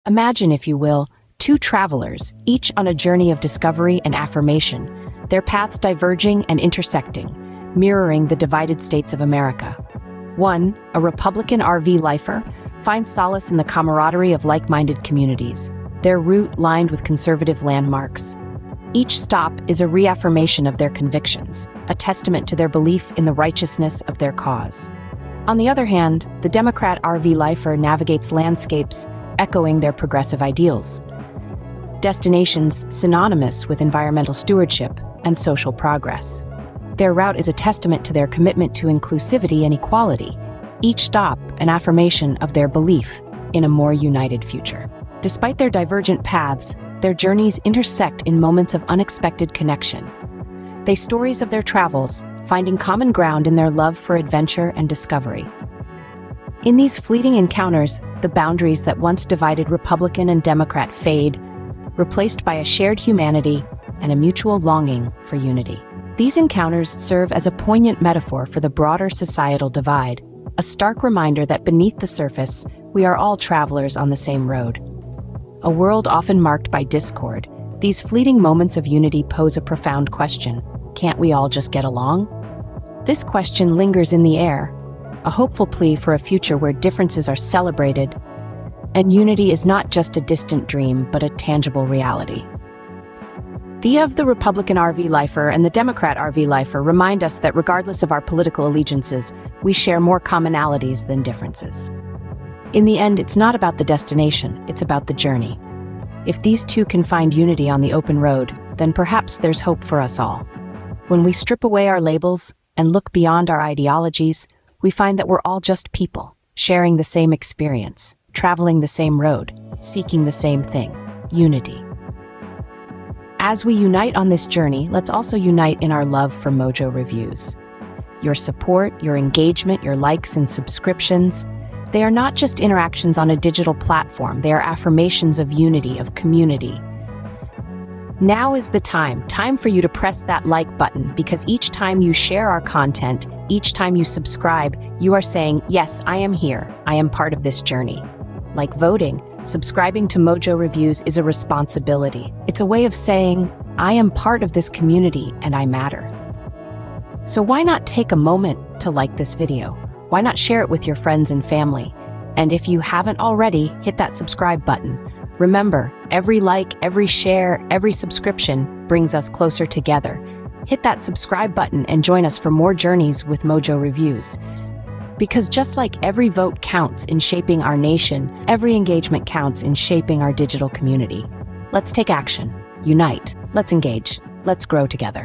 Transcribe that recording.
Imagine, if you will, two travelers, each on a journey of discovery and affirmation, their paths diverging and intersecting, mirroring the divided states of America. One, a Republican RV lifer, finds solace in the camaraderie of like-minded communities, their route lined with conservative landmarks. Each stop is a reaffirmation of their convictions, a testament to their belief in the righteousness of their cause. On the other hand, the Democrat RV lifer navigates landscapes echoing their progressive ideals, destinations synonymous with environmental stewardship and social progress. Their route is a testament to their commitment to inclusivity and equality, each stop an affirmation of their belief in a more united future. Despite their divergent paths, their journeys intersect in moments of unexpected connection. They stories of their travels, finding common ground in their love for adventure and discovery. In these fleeting encounters, the boundaries that once divided Republican and Democrat fade, replaced by a shared humanity and a mutual longing for unity. These encounters serve as a poignant metaphor for the broader societal divide, a stark reminder that beneath the surface, we are all travelers on the same road. A world often marked by discord, these fleeting moments of unity pose a profound question. Can't we all just get along? This question lingers in the air, a hopeful plea for a future where differences are celebrated and unity is not just a distant dream but a tangible reality. The Republican RV lifer and the Democrat RV lifer remind us that regardless of our political allegiances, we share more commonalities than differences. In the end, it's not about the destination, it's about the journey. If these two can find unity on the open road, then perhaps there's hope for us all. When we strip away our labels and look beyond our ideologies, we find that we're all just people, sharing the same experience, traveling the same road, seeking the same thing: unity. As we unite on this journey, let's also unite in our love for Mojo Reviews. Your support, your engagement, your likes and subscriptions, they are not just interactions on a digital platform, they are affirmations of unity, of community. Now is the time for you to press that like button, because each time you share our content, each time you subscribe, you are saying, yes, I am here, I am part of this journey. Like voting, subscribing to Mojo Reviews is a responsibility. It's a way of saying, I am part of this community and I matter. So why not take a moment to like this video? Why not share it with your friends and family? And if you haven't already, hit that subscribe button. Remember, every like, every share, every subscription brings us closer together. Hit that subscribe button and join us for more journeys with Mojo Reviews. Because just like every vote counts in shaping our nation, every engagement counts in shaping our digital community. Let's take action. Unite. Let's engage. Let's grow together.